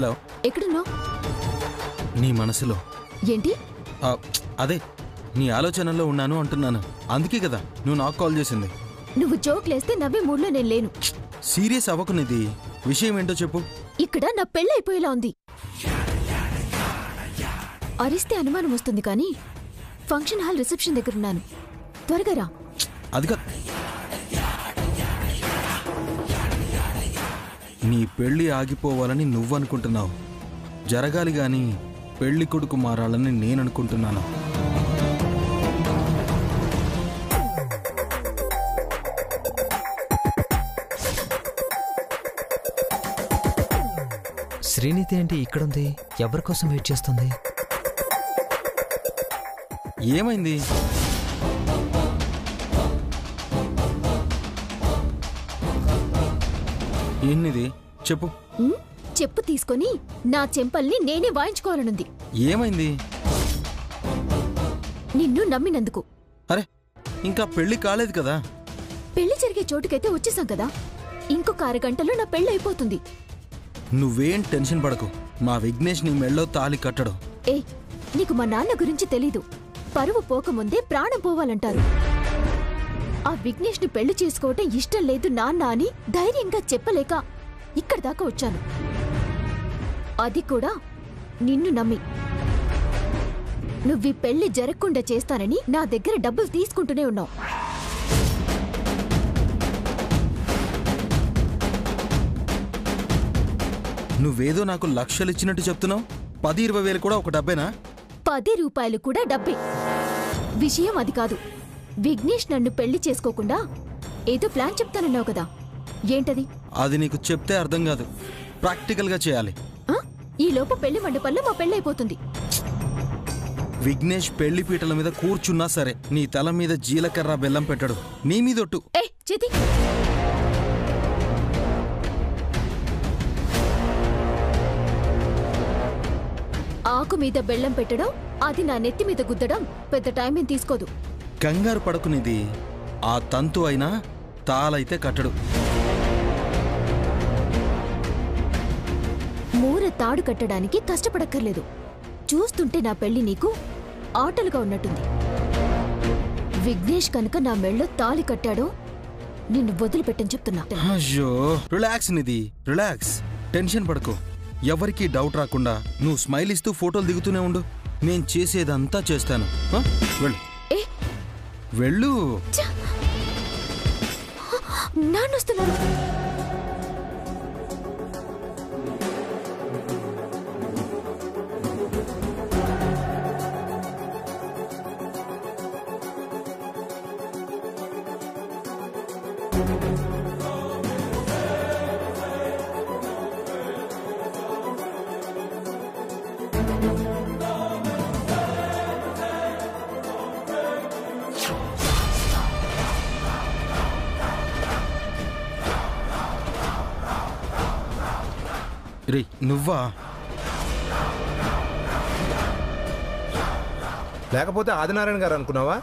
Hello, ఎక్కడున్నావు? నీ మనసులో. ఏంటి? అదే నీ ఆలోచనలో ఉన్నాను అంటున్నాను. అందుకే కదా నువ్వు నాకు కాల్ చేసింది. నువ్వు జోక్లేస్తే నవ్వే మూడ్లో నేను లేను. సీరియస్ అవ్వకు నిధి. విషయం ఏంటో చెప్పు. ఇక్కడ నా పెళ్ళైపోయేలా ఉంది. అరిస్తే అనుమానం వస్తుంది కానీ ఫంక్షన్ హాల్ రిసెప్షన్ దగ్గరున్నాను. త్వరగా రా. అదిగా నీ పెళ్లి ఆగిపోవాలని నువ్వనుకుంటున్నావు. జరగాలి గాని పెళ్లి కొడుకు మారాలని నేననుకుంటున్నాను. శ్రీనిధి ఏంటి ఇక్కడుంది? ఎవరి కోసం వెయిట్ చేస్తుంది? ఏమైంది? ఏంటిది చెప్పు. చెప్పు తీసుకొని నా చెంపల్ని నేనే వాయించుకోవాలనుంది. ఏమైంది? నిన్ను నమ్మినందుకు. అరే, ఇంకా పెళ్లి కాలేదు కదా. పెళ్లి జరిగే చోటుకైతే వచ్చేసాం కదా. ఇంకొక అరగంటలో నా పెళ్లి అయిపోతుంది. నువ్వేం టెన్షన్ పడకు. మా విఘ్నేష్ నీ మెళ్ళో తాళి కట్టడు. ఏ, నీకు మా నాన్న గురించి తెలీదు. పరువు పోకముందే ప్రాణం పోవాలంటారు. ఆ విఘ్నేష్ ని పెళ్లి చేసుకోవటం ఇష్టం లేదు నాన్న అని ధైర్యంగా చెప్పలేక ఇక్కడి దాకా వచ్చాను. అది కూడా నిన్ను నమ్మి. నువ్వీ పెళ్లి జరగకుండా చేస్తానని నా దగ్గర డబ్బులు తీసుకుంటూనే ఉన్నావు. నువ్వేదో నాకు లక్షలిచ్చినట్టు చెప్తున్నావు. 10-20 వేలు కూడా ఒక డబ్బేనా? 10 రూపాయలు కూడా డబ్బే. విషయం అది కాదు. విఘ్నేష్ నన్ను పెళ్లి చేసుకోకుండా ఏదో ప్లాన్ చెప్తానన్నావు కదా. ఏంటది? అది నీకు చెప్తే అర్థం కాదు. ప్రాక్టికల్ గా చేయాలి. ఈ లోపు పెళ్లి మండపంలో మా పెళ్లైపోతుంది. విఘ్నేష్ పెళ్లి పీటల మీద కూర్చున్నా సరే నీ తల మీద జీలకర్ర బెల్లం పెట్టడు. నీ మీదొట్టు. ఏ చేతి, ఆకు మీద బెల్లం పెట్టడం, అది నా నెత్తి మీద గుద్దడం పెద్ద టైం ఏం తీసుకోదు. కంగారు పడుకునేది. ఆ తంతు అయినా తాళైతే కట్టడు. మూర తాడు కట్టడానికి కష్టపడక్కర్లేదు. చూస్తుంటే నా పెళ్లి నీకు ఆటలుగా ఉన్నట్టుంది. విఘ్నేష్ కనుక నా మెళ్ళో తాళి కట్టాడో నిన్ను వదిలిపెట్టని చెప్తున్నా. అయ్యో, రిలాక్స్ నిధి, రిలాక్స్. టెన్షన్ పడకు. ఎవరికీ డౌట్ రాకుండా నువ్వు స్మైల్ ఇస్తూ ఫోటోలు దిగుతూనే ఉండు. నేను చేసేదంతా చేస్తాను. వెళ్ళు వెళ్ళు. నాన్నొస్తున్నాడు. రే, నువ్వా? లేకపోతే ఆదినారాయణ గారు అనుకున్నావా?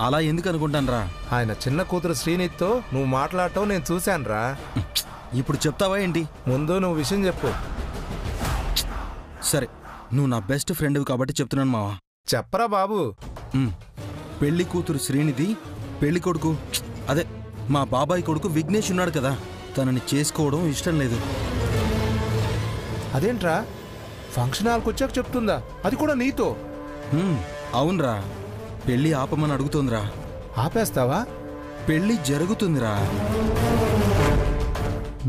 అలా ఎందుకు అనుకుంటానరా? ఆయన చిన్న కూతురు శ్రీనిధితో నువ్వు మాట్లాడటం నేను చూశానురా. ఇప్పుడు చెప్తావా ఏంటి? ముందు నువ్వు విషయం చెప్పు. సరే, నువ్వు నా బెస్ట్ ఫ్రెండ్వి కాబట్టి చెప్తున్నాను మావా. చెప్పరా బాబు. పెళ్లి కూతురు శ్రీనిధి, పెళ్లి కొడుకు అదే మా బాబాయ్ కొడుకు విఘ్నేష్ ఉన్నాడు కదా, తనని చేసుకోవడం ఇష్టం లేదు. అదేంట్రా, ఫంక్షన్ హాల్కి వచ్చాక చెప్తుందా? అది కూడా నీతో? అవునరా, పెళ్లి ఆపమని అడుగుతోందిరా. ఆపేస్తావా? పెళ్లి జరుగుతుందిరా.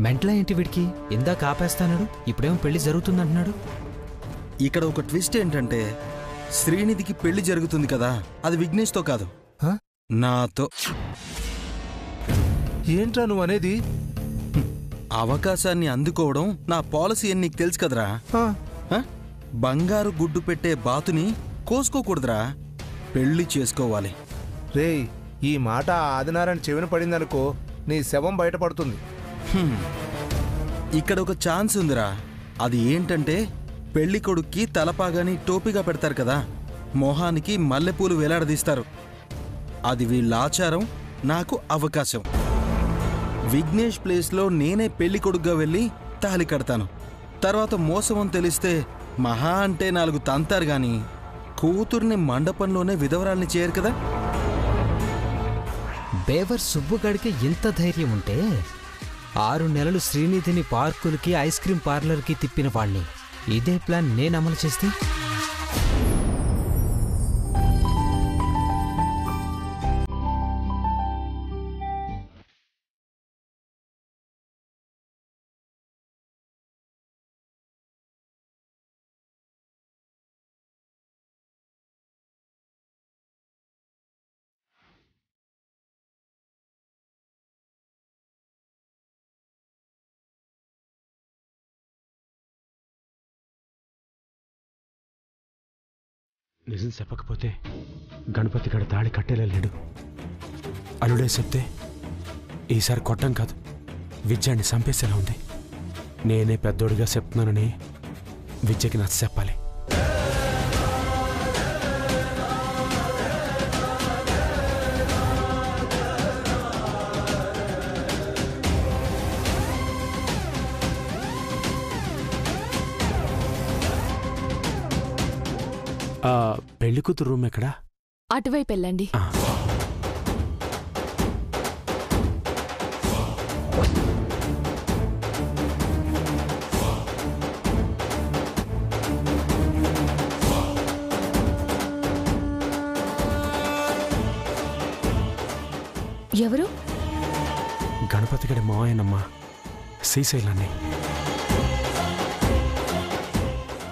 మెంటలా ఏంటి వీడికి? ఇందాక ఆపేస్తాడు, ఇప్పుడేమో పెళ్లి జరుగుతుందంటున్నాడు. ఇక్కడ ఒక ట్విస్ట్ ఏంటంటే శ్రీనిధికి పెళ్లి జరుగుతుంది కదా, అది విఘ్నేష్తో కాదు, నాతో. ఏంట్రా నువ్వు అనేది? అవకాశాన్ని అందుకోవడం నా పాలసీ అని నీకు తెలుసు కదరా. బంగారు గుడ్డు పెట్టే బాతుని కోసుకోకూడదురా, పెళ్లి చేసుకోవాలి. రేయ్, ఈ మాట ఆదినారాయణ చెవిన పడిందనుకో, నీ శవం బయటపడుతుంది. ఇక్కడ ఒక ఛాన్స్ ఉందిరా. అది ఏంటంటే పెళ్లి కొడుక్కి తలపాగాని టోపీగా పెడతారు కదా, మొహానికి మల్లెపూలు వేలాడదీస్తారు. అది వీళ్ళ ఆచారం, నాకు అవకాశం. విఘ్నేష్ ప్లేస్లో నేనే పెళ్లి కొడుకుగా వెళ్ళి తాళి కడతాను. తర్వాత మోసం అని తెలిస్తే మహా అంటే 4 తంతారు గాని కూతుర్ని మండపంలోనే విధవరాల్ని చేయరు కదా. బేవర్ సుబ్బుగాడికి ఇంత ధైర్యం ఉంటే 6 నెలలు శ్రీనిధిని పార్కులకి ఐస్ క్రీం పార్లర్కి తిప్పిన వాణ్ణి ఇదే ప్లాన్ నేను అమలు చేస్తే నిజం చెప్పకపోతే గణపతి గడ తాళి కట్టేలేడు. అల్లుడే చెప్తే ఈసారి కొట్టం కాదు విద్యాన్ని చంపేసేలా ఉంది. నేనే పెద్దోడిగా చెప్తున్నానని విద్యకి నచ్చ చెప్పాలి. పెళ్లి కూతురు రూమ్ ఎక్కడా? అటువైపు వెళ్ళండి. ఎవరు? గణపతి గడి మావయ్యనమ్మా, శ్రీశైలాన్ని.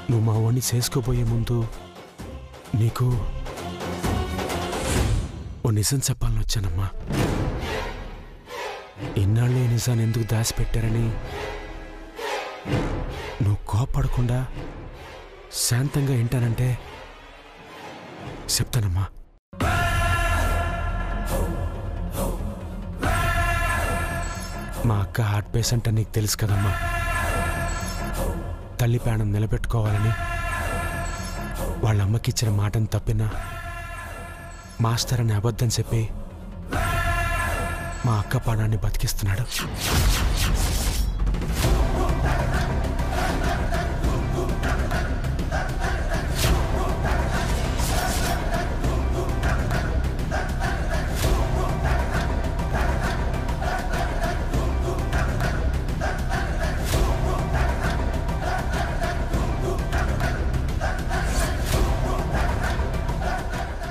నువ్వు మా వాణ్ణి చేసుకోబోయే ముందు నీకు ఓ నిజం చెప్పాలని వచ్చానమ్మా. ఇన్నాళ్ళు ఈ నిజాన్ని ఎందుకు దాచిపెట్టారని నువ్వు కోపడకుండా శాంతంగా వింటానంటే చెప్తానమ్మా. మా అక్క హార్ట్ పేషెంట్ అని నీకు తెలుసు కదమ్మా. తల్లి ప్రాణం నిలబెట్టుకోవాలని వాళ్ళ అమ్మకిచ్చిన మాటను తప్పినా మాస్టర్ అని అబద్ధం చెప్పి మా అక్క ప్రాణాన్ని బతికిస్తున్నాడు.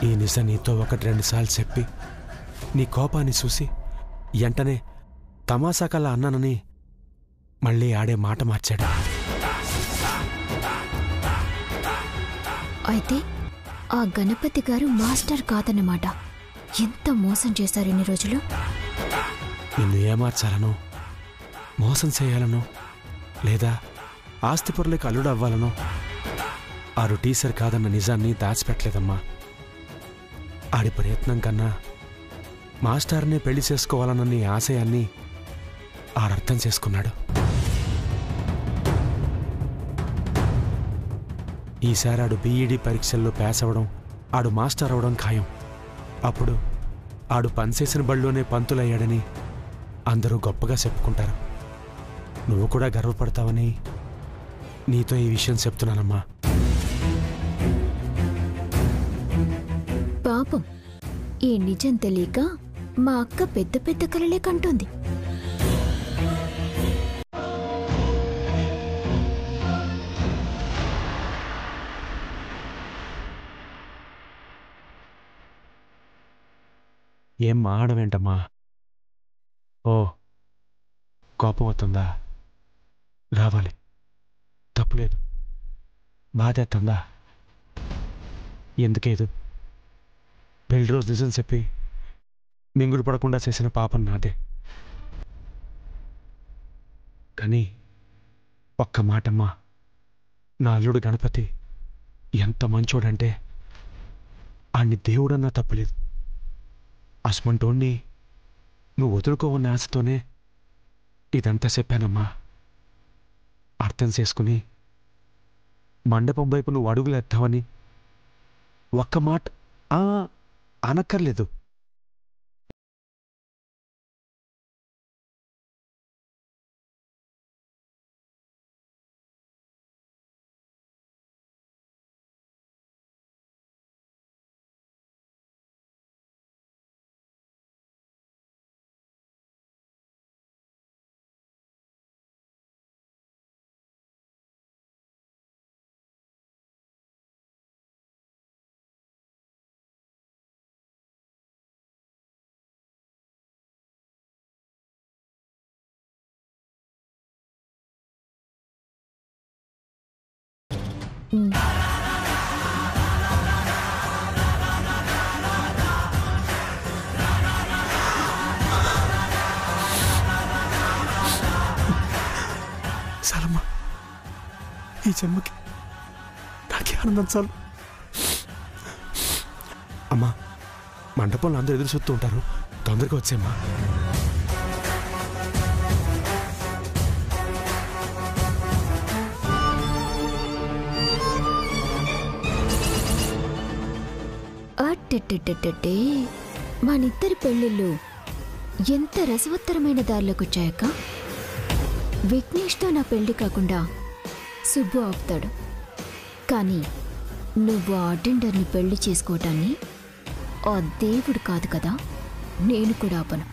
ఈ నిజం నీతో 1-2 సార్లు చెప్పి నీ కోపాన్ని చూసి వెంటనే తమాషా కల్లా అన్నానని మళ్ళీ ఆడే మాట మార్చాడు. అయితే ఆ గణపతి గారు మాస్టర్ కాదన్నమాట. ఎంత మోసం చేశారు ఇన్ని రోజులు. నిన్ను ఏమార్చాలనో, మోసం చేయాలనో, లేదా ఆస్తిపరులకు అల్లుడు అవ్వాలనో ఆడు టీచర్ కాదన్న నిజాన్ని దాచిపెట్టలేదమ్మా. ఆడి ప్రయత్నం కన్నా మాస్టర్నే పెళ్లి చేసుకోవాలన్న నీ ఆశయాన్ని ఆడర్థం చేసుకున్నాడు. ఈసారి ఆడు బీఈడీ పరీక్షల్లో పాస్ అవ్వడం, ఆడు మాస్టర్ అవడం ఖాయం. అప్పుడు ఆడు పనిచేసిన బళ్ళోనే పంతులయ్యాడని అందరూ గొప్పగా చెప్పుకుంటారు. నువ్వు కూడా గర్వపడతావని నీతో ఈ విషయం చెప్తున్నానమ్మా. పాపం, ఈ నిజం తెలియక మా అక్క పెద్ద పెద్ద కలలే కంటోంది. ఏం మాడవేంటమ్మా? ఓ, కోపం అవుతుందా? రావాలి, తప్పులేదు. బాధేస్తుందా? ఎందుకేదు? పెళ్లి రోజు నిజం చెప్పి మింగుడు పడకుండా చేసిన పాపం నాదే. కానీ ఒక్క మాటమ్మా, నా అల్లుడు గణపతి ఎంత మంచోడంటే ఆణ్ణి దేవుడన్నా తప్పులేదు. అస్మంటోణ్ణి నువ్వు వదులుకోవన్న ఆశతోనే ఇదంతా చెప్పానమ్మా. అర్థం చేసుకుని మండపం వైపు నువ్వు అడుగులేస్తావని ఒక్క మాట అనక్కర్లేదు. చాలమ్మా, ఈ జన్మకి నాకే ఆనందం చాలు. అమ్మా, మండపంలో అందరూ ఎదురు చూస్తూ ఉంటారు, తొందరగా వచ్చేమ్మా. అట్టెట్టెట్టెట్టే, మనిద్దరి పెళ్ళిళ్ళు ఎంత రసవత్తరమైన దారిలోకొచ్చాయక్క. విఘ్నేష్తో నా పెళ్లి కాకుండా సుబ్బు ఆపుతాడు, కానీ నువ్వు ఆ అటెండర్ని పెళ్లి చేసుకోవటాన్ని ఆ దేవుడు కాదు కదా, నేను కూడా ఆపను.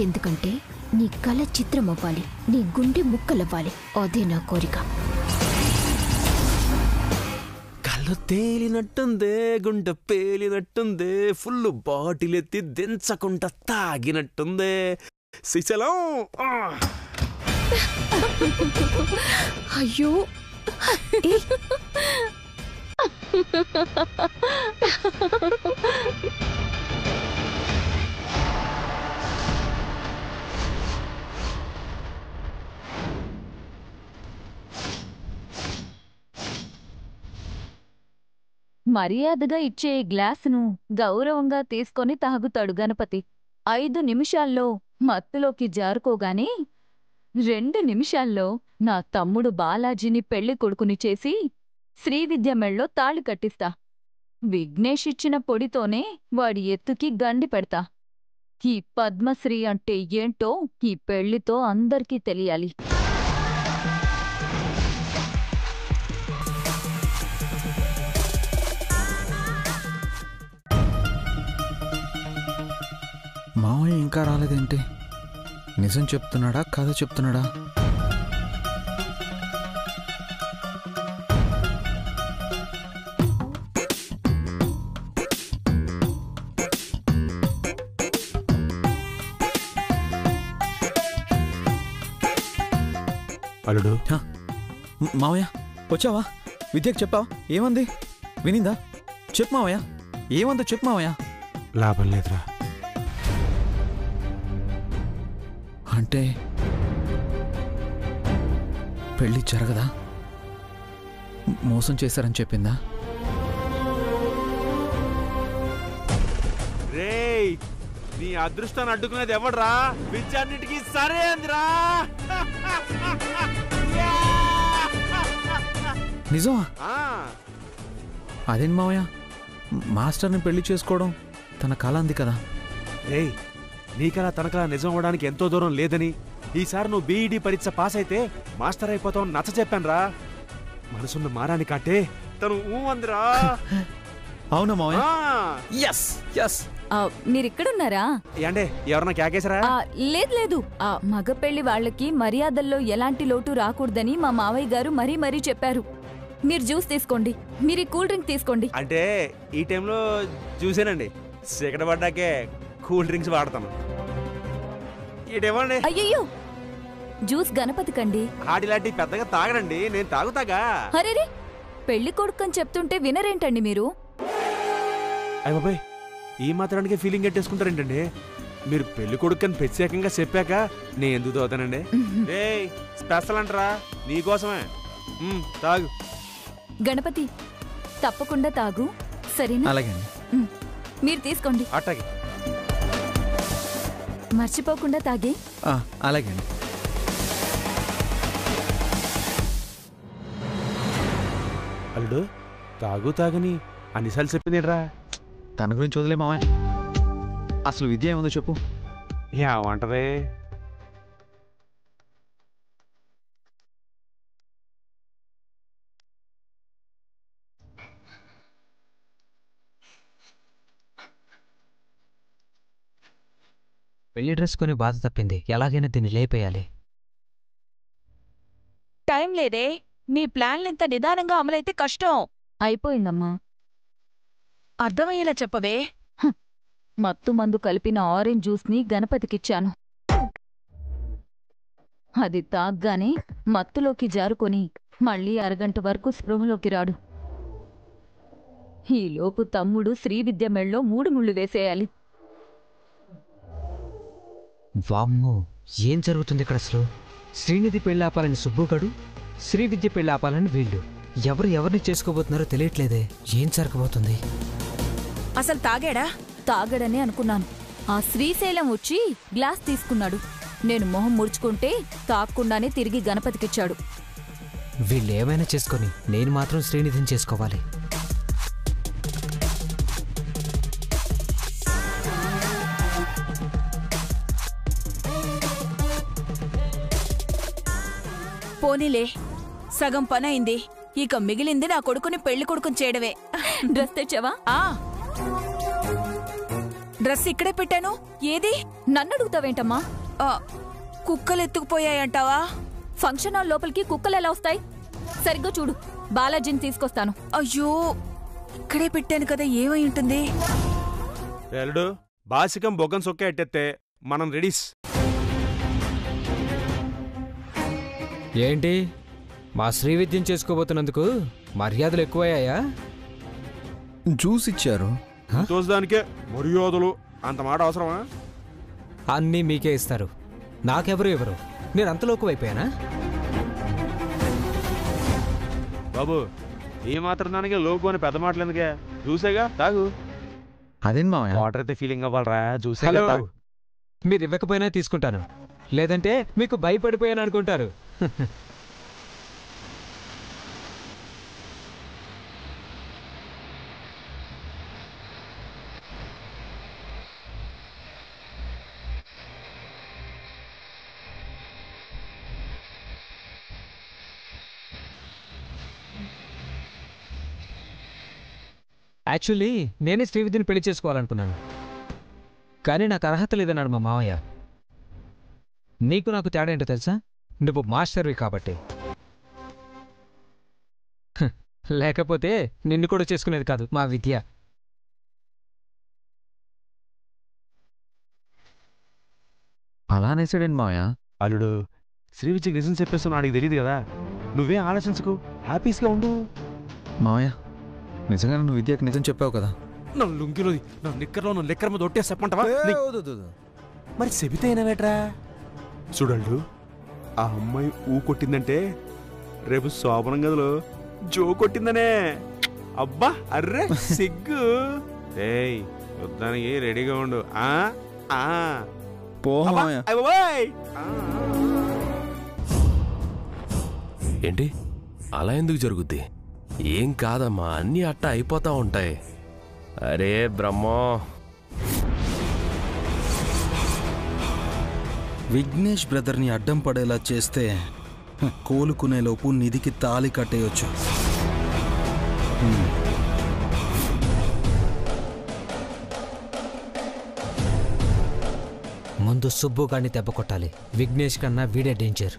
ఎందుకంటే నీ కళ చిత్రం అవ్వాలి, నీ గుండె ముక్కలవ్వాలి, అదే నా కోరిక. కళ్ళు తేలినట్టుందే, గుండె పేలినట్టుందే, ఫుల్ బాటిల్ ఎత్తి దించకుండా తాగినట్టుందే శిశలం. అయ్యో మర్యాదగా ఇచ్చే గ్లాసును గౌరవంగా తీసుకొని తాగుతాడు గణపతి. 5 నిమిషాల్లో మత్తులోకి జారుకోగానే 2 నిమిషాల్లో నా తమ్ముడు బాలాజీని పెళ్లి కొడుకుని చేసి శ్రీవిద్య మెళ్ళో తాళి కట్టిస్తా. విఘ్నేష్ ఇచ్చిన పొడితోనే వాడి ఎత్తుకి గండి పెడతా. ఈ పద్మశ్రీ అంటే ఏంటో ఈ పెళ్లితో అందరికీ తెలియాలి. మావయ్య ఇంకా రాలేదేంటి? నిజం చెప్తున్నాడా కథ చెప్తున్నాడా? అల్లుడు, మావయ్య వచ్చావా? విద్యకు చెప్పావా? ఏమంది? వినిందా? చెప్పు మావయ్య, ఏమందో చెప్పు మావయ్య. లాభం లేదురా. అంటే పెళ్ళి జరగదా? మోసం చేశారని చెప్పిందా? రేయ్, నీ అదృష్టాన్ని అడ్డుకునేది ఎవడ్రా? విద్యాన్నిటికీ సరే అందిరా. నిజమా? అదేంటి మావయ్య, మాస్టర్ని పెళ్లి చేసుకోవడం తన కళ అంది కదా. రేయ్, నీకలా తనకలా నిజం అవ్వడానికి ఎంతో దూరం లేదని, ఈసారి నువ్వు బీఈడీ పరీక్ష పాస్ అయితే మాస్టర్ అయిపోతావు నచ్చ చెప్పానురా. మనసున్న మారాని కాటే తను అందిరా. అవునా మావయ్య? Yes yes. మీరిక్కడున్నారా? ఏండే, ఎవరన్నా కేకేశారా? లేదు లేదు, మగ పెళ్లి వాళ్ళకి మర్యాదల్లో ఎలాంటి లోటు రాకూడదని మా మావయ్య గారు మరీ మరీ చెప్పారు. మీరు జ్యూస్ తీసుకోండి, మీరు కూల్ డ్రింక్ తీసుకోండి. అంటే ఈ టైంలో జ్యూసేనండి, చీకటి పడ్డాకే కూల్ డ్రింక్స్ వాడతాను. ఇటేమండి? అయ్యయ్యో, జ్యూస్ గణపతి కండి. ఆటిలాంటి పెద్దగా తాగనండి, నేను తాగుతాగా. అరేరే, పెళ్లి కొడుకని చెప్తుంటే వినరేంటండి మీరు? అయ్య బాబాయ్, ఈ మాత్రానికి ఫీలింగ్ ఎట్టేసుకుంటారేంటండి? మీరు పెళ్లి కొడుకని ప్రత్యేకంగా చెప్పాక నేను ఎందుకు తాగుతానండి? రేయ్, స్పెషల్ అంటరా నీకోసమే. తాగు గణపతి, తప్పకుండా తాగు, సరేనా? అలాగే. మీరు తీసుకోండి. అట్టాగి మర్చిపోకుండా తాగే. అలాగే. అల్లుడు, తాగు తాగని అన్నిసార్లు చెప్పిందేట్రా? తన గురించి వదిలే మావయ్య, అసలు విద్య ఏముందో చెప్పు. ఏమంటది? పెళ్లి డ్రెస్ కొని బాధ తప్పింది, ఎలాగైనా దీన్ని లేపేయాలి. టైం లేదే, నీ ప్లాన్లింత నిదానంగా అమలైతే కష్టం. అయిపోయిందమ్మా. అర్థమయ్యేలా చెప్పవే. మత్తు మందు కలిపిన ఆరెంజ్ జ్యూస్ని గణపతికిచ్చాను. అది తాగ్గానే మత్తులోకి జారుకొని మళ్ళీ అరగంట వరకు స్పృహలోకి రాడు. ఈలోపు తమ్ముడు శ్రీవిద్య మెళ్ళో 3 ముళ్ళు వేసేయాలి. వామ్మో, ఏం జరుగుతుంది ఇక్కడ అసలు? శ్రీనిధి పెళ్ళి ఆపాలని సుబ్బుగడు, శ్రీవిద్య పెళ్ళి ఆపాలని వీళ్ళు. ఎవరిని చేసుకోబోతున్నారో తెలియట్లేదే. ఏం జరగబోతుంది? అసలు తాగాడా? తాగడనే అనుకున్నాను. ఆ శ్రీశైలం వచ్చి గ్లాస్ తీసుకున్నాడు. నేను మొహం ముడుచుకుంటే తాక్కుండానే తిరిగి గణపతికిచ్చాడు. వీళ్ళు ఏమైనా చేసుకొని నేను మాత్రం శ్రీనిధిని చేసుకోవాలి. పోనీలే, సగం పని అయింది. ఇక మిగిలింది నా కొడుకుని పెళ్లి కొడుకుని చేయడమే. డ్రెస్ తెచ్చావా? డ్రెస్ ఇక్కడే పెట్టాను. ఏది? నన్ను అడుగుతావేంటమ్మా? కుక్కలు ఎత్తుకుపోయాయంటావా? ఫంక్షన్ హాల్ లోపలికి కుక్కలు ఎలా వస్తాయి? సరిగ్గా చూడు, బాలాజీని తీసుకొస్తాను. అయ్యో, ఇక్కడే పెట్టాను కదా, ఏమై ఉంటుంది? ఎల్లుడు బాసికం బొగ్గం సొక్కే ఎట్టెత్తే మనం రెడీస్. ఏంటి, మా శ్రీవిద్యను చేసుకోబోతున్నందుకు మర్యాదలు ఎక్కువయ్యాయా? జ్యూస్ ఇచ్చారు. చూసడానికే మర్యాదలు, అంత మాట అవసరమా? అన్నీ మీకే ఇస్తారు, నాకెవరు ఎవరు? నేను అంతలోకి అయిపోయానా? బాబు, ఈ మాత్రం దానికి లోపు అని పెద్ద మాటలు ఎందుకే? చూసేగా తాగు. అదేం మామయ్య, వాటర్ అయితే ఫీలింగ్ అవ్వాలరా. చూసే తాగు. మీరు ఇవ్వకపోయినా తీసుకుంటాను, లేదంటే మీకు భయపడిపోయాను అనుకుంటారు. యాక్చువల్లీ నేనే శ్రీవిద్యని పెళ్లి చేసుకోవాలనుకున్నాను, కానీ నాకు అర్హత లేదన్నాడు మా మామయ్య. నీకు నాకు తేడా ఏంటో తెలుసా? నువ్వు మాస్టర్వి కాబట్టి. లేకపోతే నిన్ను కూడా చేసుకునేది కాదు మా విద్య. అలా అనేసాడండి మామయ్య. అల్లుడు, శ్రీవిద్యకి నిజం చెప్పేస్తావు, నాకు తెలియదు కదా. నువ్వేం ఆలోచించుకో, హ్యాపీస్గా ఉండు. మామయ్య, నిజంగా నువ్వు విద్యకి నిజం చెప్పావు కదా? నా లుంగిలోది, నా నిక్కర్లో నా లెక్కర్ మీద ఒట్టే చెప్పంటావా? మరి చెబితేనేవేట్రా? చూడండు, ఆ అమ్మాయి ఊ కొట్టిందంటే రేపు శోభనం గదిలో జో కొట్టిందనే. అబ్బా, అర్రే సిగ్గు. ఏయ్, యుద్ధానికి రెడీగా ఉండు. ఏంటి అలా ఎందుకు జరుగుద్ది? ఏం కాదమ్మా, అన్నీ అట్ట అయిపోతా ఉంటాయి. అరే బ్రహ్మో, విఘ్నేష్ బ్రదర్ని అడ్డం పడేలా చేస్తే కోలుకునేలోపు నిధికి తాళి కట్టేయొచ్చు. ముందు సుబ్బుగాడిని దెబ్బ కొట్టాలి. విఘ్నేష్ కన్నా వీడే డేంజర్.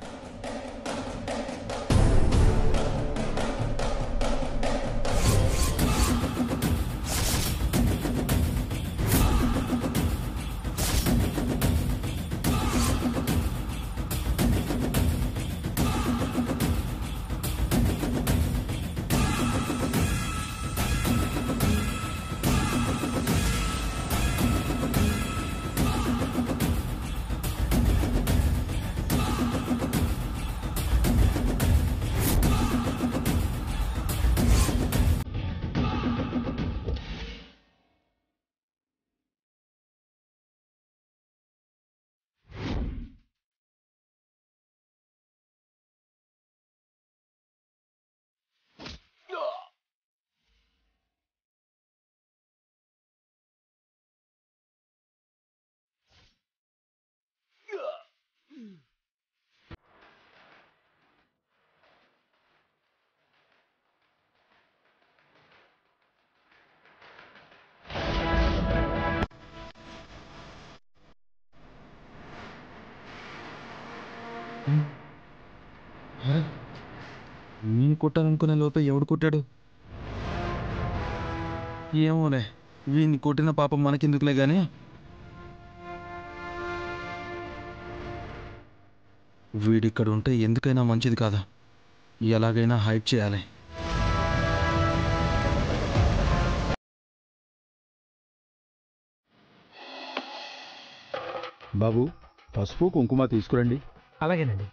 నేను కొట్టాలనుకునే లోపే ఎవడు కొట్టాడు ఏమోలే. వీడిని కొట్టిన పాపం మనకెందుకులే గాని. వీడిక్కడ ఉంటే ఎందుకైనా మంచిది కాదా? ఎలాగైనా హైడ్ చేయాలి. బాబు, పసుపు కుంకుమ తీసుకురండి. అలాగేనండి.